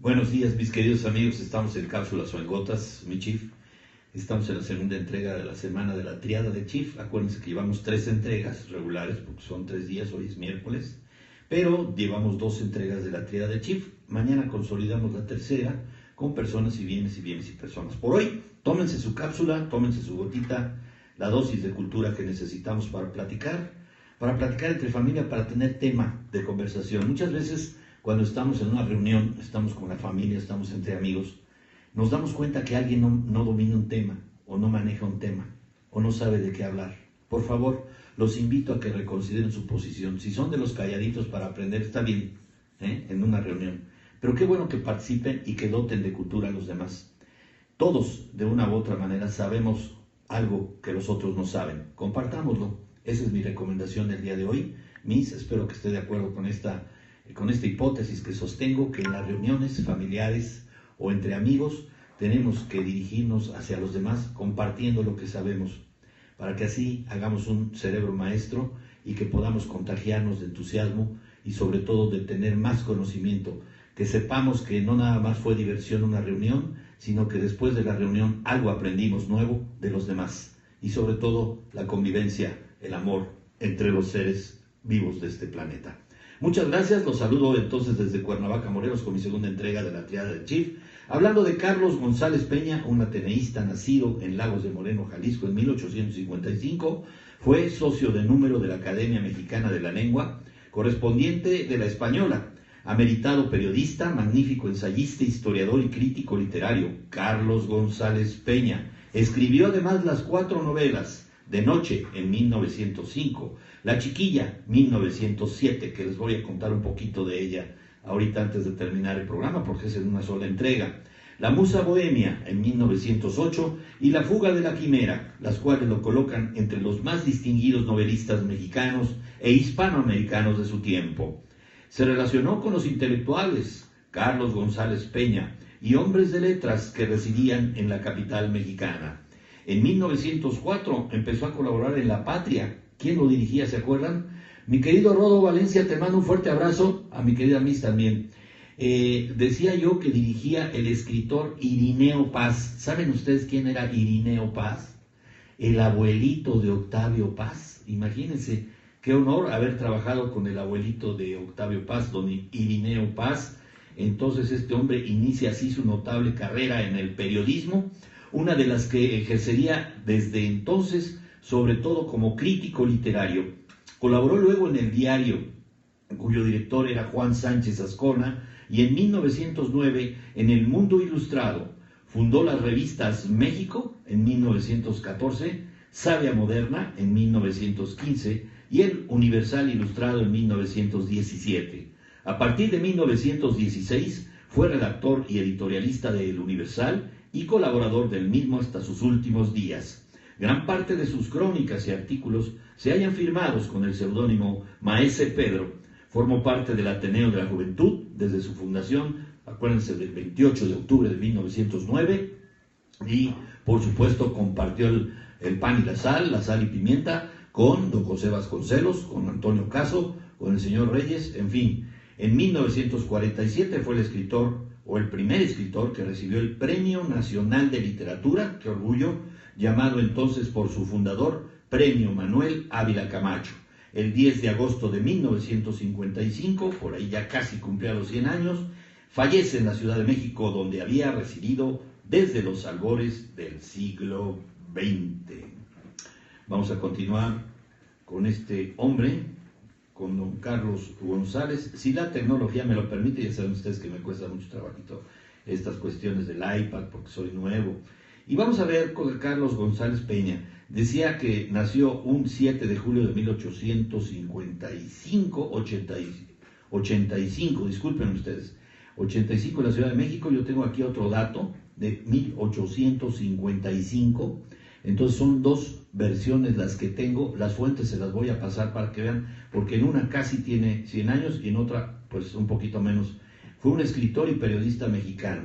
Buenos días, mis queridos amigos. Estamos en Cápsulas o en Gotas, mi Chief. Estamos en la segunda entrega de la semana de la triada de Chief. Acuérdense que llevamos 3 entregas regulares, porque son 3 días, hoy es miércoles. Pero llevamos 2 entregas de la triada de Chief. Mañana consolidamos la tercera con personas y bienes y personas. Por hoy, tómense su cápsula, tómense su gotita, la dosis de cultura que necesitamos para platicar entre familia, para tener tema de conversación. Muchas veces, cuando estamos en una reunión, estamos con la familia, estamos entre amigos, nos damos cuenta que alguien no domina un tema, o no maneja un tema, o no sabe de qué hablar. Por favor, los invito a que reconsideren su posición. Si son de los calladitos para aprender, está bien, en una reunión. Pero qué bueno que participen y que doten de cultura a los demás. Todos, de una u otra manera, sabemos algo que los otros no saben. Compartámoslo. Esa es mi recomendación del día de hoy. Espero que esté de acuerdo con esta hipótesis que sostengo, que en las reuniones familiares o entre amigos tenemos que dirigirnos hacia los demás compartiendo lo que sabemos, para que así hagamos un cerebro maestro y que podamos contagiarnos de entusiasmo y sobre todo de tener más conocimiento, que sepamos que no nada más fue diversión una reunión, sino que después de la reunión algo aprendimos nuevo de los demás y sobre todo la convivencia, el amor entre los seres vivos de este planeta. Muchas gracias, los saludo entonces desde Cuernavaca, Morelos, con mi segunda entrega de la triada del Chief, hablando de Carlos González Peña, un ateneísta nacido en Lagos de Moreno, Jalisco, en 1855, fue socio de número de la Academia Mexicana de la Lengua, correspondiente de la Española, ameritado periodista, magnífico ensayista, historiador y crítico literario. Carlos González Peña escribió además las 4 novelas De Noche, en 1905, La Chiquilla, 1907, que les voy a contar un poquito de ella ahorita antes de terminar el programa, porque es en una sola entrega. La Musa Bohemia, en 1908, y La Fuga de la Quimera, las cuales lo colocan entre los más distinguidos novelistas mexicanos e hispanoamericanos de su tiempo. Se relacionó con los intelectuales Carlos González Peña y hombres de letras que residían en la capital mexicana. En 1904 empezó a colaborar en La Patria. ¿Quién lo dirigía, se acuerdan? Mi querido Rodo Valencia, te mando un fuerte abrazo, a mi querida Miss también. Decía yo que dirigía el escritor Irineo Paz. ¿Saben ustedes quién era Irineo Paz? El abuelito de Octavio Paz. Imagínense, qué honor haber trabajado con el abuelito de Octavio Paz, don Irineo Paz. Entonces este hombre inicia así su notable carrera en el periodismo, una de las que ejercería desde entonces, sobre todo como crítico literario. Colaboró luego en El Diario, cuyo director era Juan Sánchez Azcona, y en 1909 en El Mundo Ilustrado. Fundó las revistas México en 1914, Sabia Moderna en 1915 y El Universal Ilustrado en 1917. A partir de 1916 fue redactor y editorialista de El Universal y colaborador del mismo hasta sus últimos días. Gran parte de sus crónicas y artículos se hallan firmados con el seudónimo Maese Pedro. Formó parte del Ateneo de la Juventud desde su fundación, acuérdense, del 28 de octubre de 1909, y por supuesto compartió el pan y la sal y pimienta, con don José Vasconcelos, con Antonio Caso, con el señor Reyes, en fin. En 1947 fue el escritor, o el primer escritor, que recibió el Premio Nacional de Literatura, qué orgullo, llamado entonces por su fundador Premio Manuel Ávila Camacho. El 10 de agosto de 1955, por ahí ya casi cumplía los 100 años, fallece en la Ciudad de México, donde había residido desde los albores del siglo XX. Vamos a continuar con este hombre, con don Carlos González. Si la tecnología me lo permite, ya saben ustedes que me cuesta mucho trabajito estas cuestiones del iPad, porque soy nuevo. Y vamos a ver con Carlos González Peña. Decía que nació un 7 de julio de 85, disculpen ustedes, 85 en la Ciudad de México. Yo tengo aquí otro dato de 1855. Entonces son 2 versiones las que tengo. Las fuentes se las voy a pasar para que vean, porque en una casi tiene 100 años y en otra pues un poquito menos. Fue un escritor y periodista mexicano.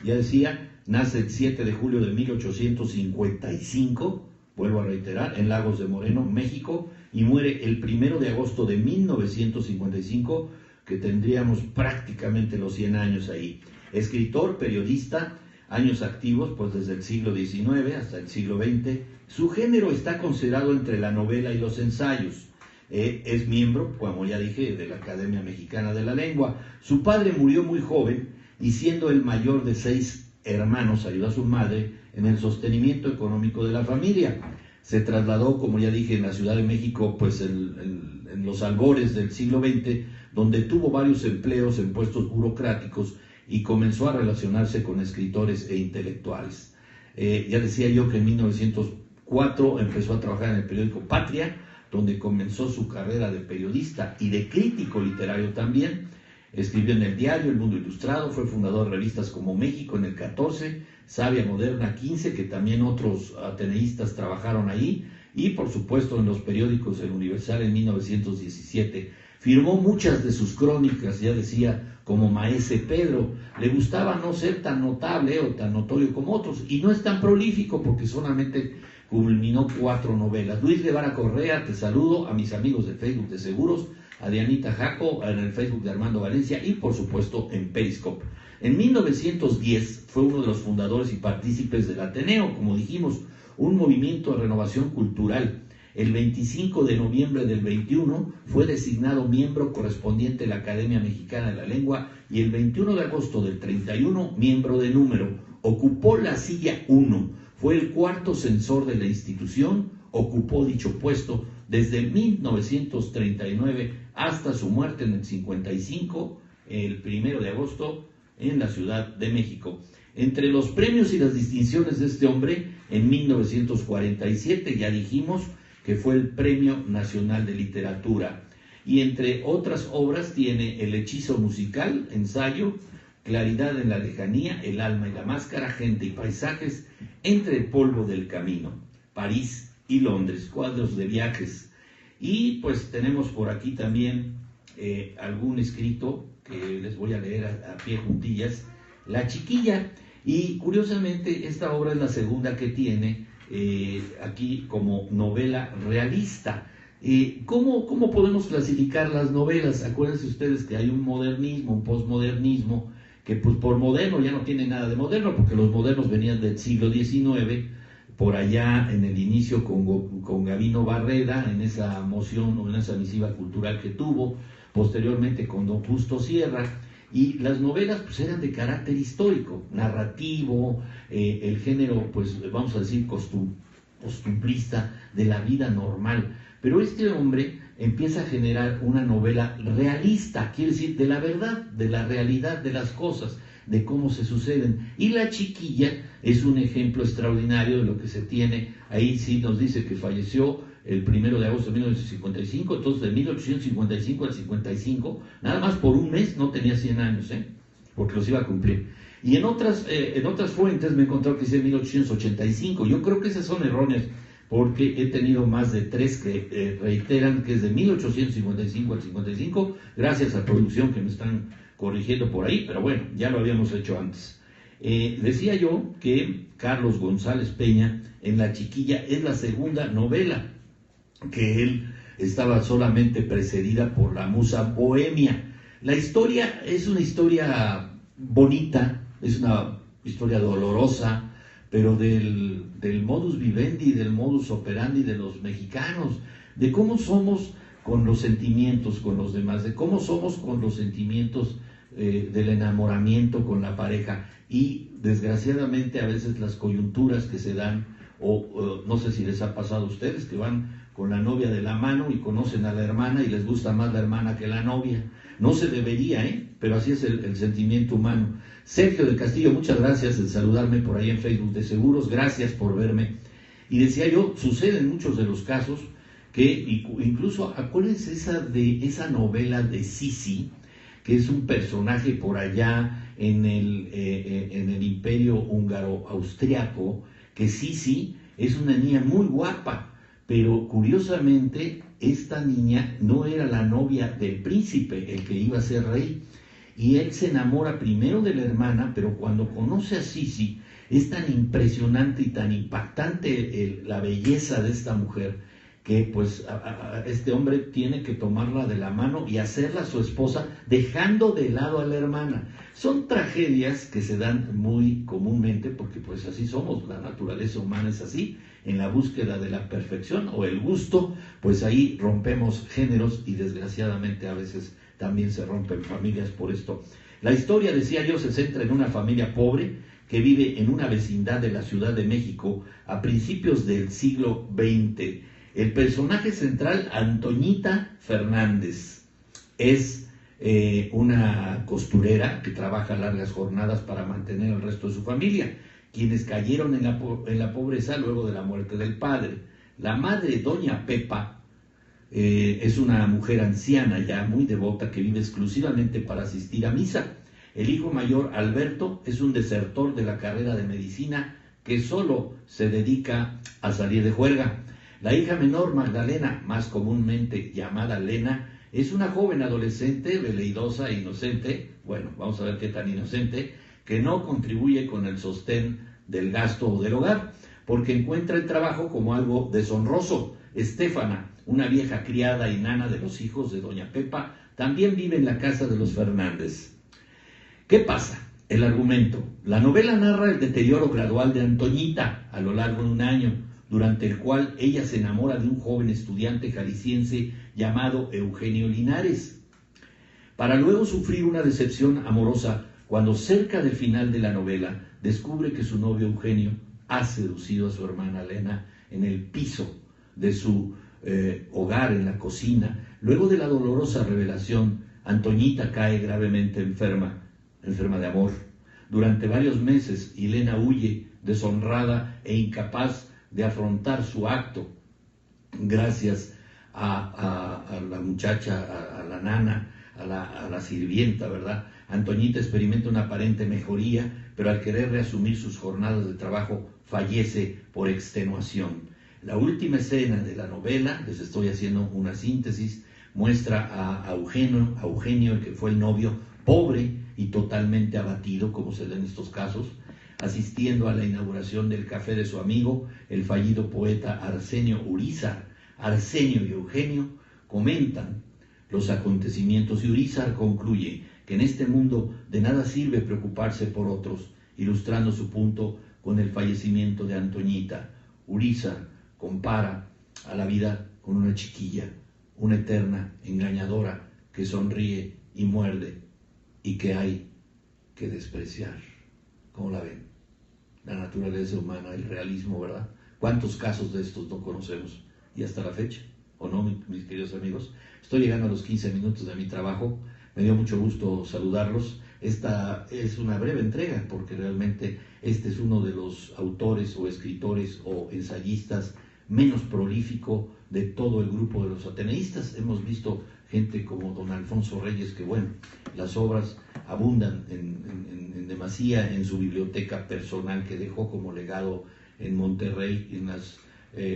Ya decía, nace el 7 de julio de 1855, vuelvo a reiterar, en Lagos de Moreno, México, y muere el 1 de agosto de 1955, que tendríamos prácticamente los 100 años ahí. Escritor, periodista, años activos pues desde el siglo XIX hasta el siglo XX. Su género está considerado entre la novela y los ensayos. Es miembro, como ya dije, de la Academia Mexicana de la Lengua. Su padre murió muy joven y siendo el mayor de 6 hermanos, ayudó a su madre en el sostenimiento económico de la familia. Se trasladó, como ya dije, en la Ciudad de México, pues en los albores del siglo XX, donde tuvo varios empleos en puestos burocráticos y comenzó a relacionarse con escritores e intelectuales. Ya decía yo que en 1904 empezó a trabajar en el periódico Patria, donde comenzó su carrera de periodista y de crítico literario también. Escribió en el diario El Mundo Ilustrado, fue fundador de revistas como México en el 14, Sabia Moderna 15, que también otros ateneístas trabajaron ahí, y por supuesto en los periódicos El Universal en 1917. Firmó muchas de sus crónicas, ya decía, como Maese Pedro. Le gustaba no ser tan notable o tan notorio como otros, y no es tan prolífico porque solamente culminó 4 novelas. Luis Guevara Correa, te saludo, a mis amigos de Facebook de Seguros, a Dianita Jaco, en el Facebook de Armando Valencia y por supuesto en Periscope. En 1910 fue uno de los fundadores y partícipes del Ateneo, como dijimos, un movimiento de renovación cultural. El 25 de noviembre del 21 fue designado miembro correspondiente de la Academia Mexicana de la Lengua y el 21 de agosto del 31 miembro de número. Ocupó la silla 1, fue el 4º censor de la institución, ocupó dicho puesto desde 1939 hasta su muerte en el 55, el 1 de agosto, en la Ciudad de México. Entre los premios y las distinciones de este hombre, en 1947, ya dijimos que fue el Premio Nacional de Literatura. Y entre otras obras tiene El hechizo musical, ensayo, Claridad en la lejanía, El alma y la máscara, Gente y paisajes, Entre el polvo del camino, París y Londres, cuadros de viajes. Y pues tenemos por aquí también algún escrito que les voy a leer a pie juntillas, La chiquilla. Y curiosamente esta obra es la segunda que tiene aquí como novela realista. ¿Cómo podemos clasificar las novelas? Acuérdense ustedes que hay un modernismo, un posmodernismo, que pues por moderno ya no tiene nada de moderno, porque los modernos venían del siglo XIX, por allá en el inicio con Gavino Barreda, en esa moción o en esa misiva cultural que tuvo, posteriormente con don Justo Sierra, y las novelas pues eran de carácter histórico, narrativo, el género pues vamos a decir costumbrista de la vida normal, pero este hombre empieza a generar una novela realista, quiere decir de la verdad, de la realidad de las cosas, de cómo se suceden, y La chiquilla es un ejemplo extraordinario de lo que se tiene. Ahí sí nos dice que falleció el 1 de agosto de 1955, entonces de 1855 al 55, nada más por un mes, no tenía 100 años, porque los iba a cumplir. Y en otras fuentes me he encontrado que dice 1885, yo creo que esas son erróneas, porque he tenido más de 3 que reiteran que es de 1855 al 55, gracias a producción que me están corrigiendo por ahí, pero bueno, ya lo habíamos hecho antes. Decía yo que Carlos González Peña, en La chiquilla, es la segunda novela, que él estaba solamente precedida por La musa bohemia. La historia es una historia bonita, es una historia dolorosa, pero del modus vivendi, del modus operandi de los mexicanos, de cómo somos con los sentimientos con los demás, de cómo somos con los sentimientos del enamoramiento con la pareja, y desgraciadamente a veces las coyunturas que se dan, o no sé si les ha pasado a ustedes, que van con la novia de la mano y conocen a la hermana y les gusta más la hermana que la novia. No se debería, pero así es el sentimiento humano. Sergio del Castillo, muchas gracias de saludarme por ahí en Facebook de Seguros, gracias por verme. Y decía yo, sucede en muchos de los casos que incluso, acuérdense esa novela de Sisi, que es un personaje por allá en el imperio húngaro-austriaco, que Sisi es una niña muy guapa, pero curiosamente esta niña no era la novia del príncipe, el que iba a ser rey, y él se enamora primero de la hermana, pero cuando conoce a Sisi es tan impresionante y tan impactante la belleza de esta mujer, que pues este hombre tiene que tomarla de la mano y hacerla su esposa, dejando de lado a la hermana. Son tragedias que se dan muy comúnmente, porque pues así somos, la naturaleza humana es así, en la búsqueda de la perfección o el gusto, pues ahí rompemos géneros y desgraciadamente a veces también se rompen familias por esto. La historia, decía yo, se centra en una familia pobre que vive en una vecindad de la Ciudad de México a principios del siglo XX. El personaje central, Antoñita Fernández, es una costurera que trabaja largas jornadas para mantener al resto de su familia, quienes cayeron en la pobreza luego de la muerte del padre. La madre, doña Pepa, es una mujer anciana ya muy devota que vive exclusivamente para asistir a misa. El hijo mayor, Alberto, es un desertor de la carrera de medicina que solo se dedica a salir de juerga. La hija menor, Magdalena, más comúnmente llamada Lena, es una joven adolescente, veleidosa e inocente, bueno, vamos a ver qué tan inocente, que no contribuye con el sostén del gasto del hogar, porque encuentra el trabajo como algo deshonroso. Estéfana, una vieja criada y nana de los hijos de doña Pepa, también vive en la casa de los Fernández. ¿Qué pasa? El argumento. La novela narra el deterioro gradual de Antoñita a lo largo de un año, durante el cual ella se enamora de un joven estudiante jalisciense llamado Eugenio Linares, para luego sufrir una decepción amorosa cuando cerca del final de la novela descubre que su novio Eugenio ha seducido a su hermana Lena en el piso de su hogar, en la cocina. Luego de la dolorosa revelación, Antoñita cae gravemente enferma de amor. Durante varios meses, Lena huye, deshonrada e incapaz de afrontar su acto. Gracias a la muchacha, a la nana, a la sirvienta, ¿verdad? Antoñita experimenta una aparente mejoría, pero al querer reasumir sus jornadas de trabajo, fallece por extenuación. La última escena de la novela, les estoy haciendo una síntesis, muestra a Eugenio, el que fue el novio, pobre y totalmente abatido, como se da en estos casos, asistiendo a la inauguración del café de su amigo, el fallido poeta Arsenio Urízar. Arsenio y Eugenio comentan los acontecimientos y Urízar concluye que en este mundo de nada sirve preocuparse por otros, ilustrando su punto con el fallecimiento de Antoñita. Urízar compara a la vida con una chiquilla, una eterna engañadora que sonríe y muerde y que hay que despreciar. ¿Cómo la ven? La naturaleza humana, el realismo, ¿verdad? ¿Cuántos casos de estos no conocemos? Y hasta la fecha, ¿o no, mis queridos amigos? Estoy llegando a los 15 minutos de mi trabajo. Me dio mucho gusto saludarlos. Esta es una breve entrega porque realmente este es uno de los autores o escritores o ensayistas menos prolífico de todo el grupo de los ateneístas. Hemos visto gente como don Alfonso Reyes, que bueno, las obras abundan en demasía en su biblioteca personal que dejó como legado en Monterrey, en las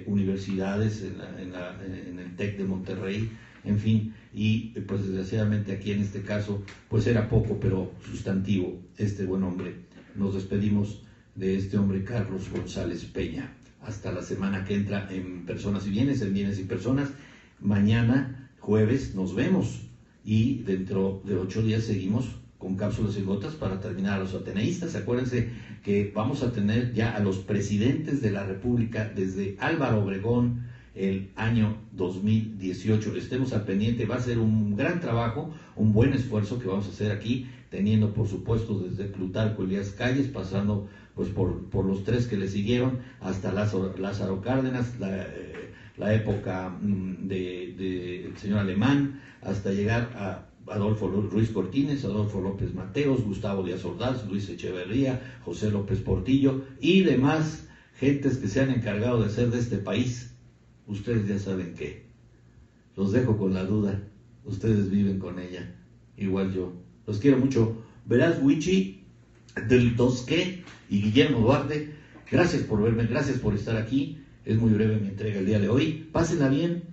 universidades, en el TEC de Monterrey, en fin, y pues desgraciadamente aquí en este caso pues era poco pero sustantivo este buen hombre. Nos despedimos de este hombre, Carlos González Peña. Hasta la semana que entra en Personas y Bienes, en Bienes y Personas. Mañana, jueves, nos vemos y dentro de 8 días seguimos con Cápsulas y Gotas para terminar a los ateneístas. Acuérdense que vamos a tener ya a los presidentes de la República desde Álvaro Obregón el año 2018. Estemos al pendiente, va a ser un gran trabajo, un buen esfuerzo que vamos a hacer aquí, teniendo por supuesto desde Plutarco Elías Calles, pasando pues por los 3 que le siguieron, hasta Lázaro Cárdenas, la época del señor Alemán, hasta llegar a Adolfo Ruiz Cortines, Adolfo López Mateos, Gustavo Díaz Ordaz, Luis Echeverría, José López Portillo y demás gentes que se han encargado de hacer de este país. Ustedes ya saben qué. Los dejo con la duda. Ustedes viven con ella. Igual yo. Los quiero mucho. Verás, Wichi, del Tosque y Guillermo Duarte, gracias por verme, gracias por estar aquí. Es muy breve mi entrega el día de hoy. Pásenla bien.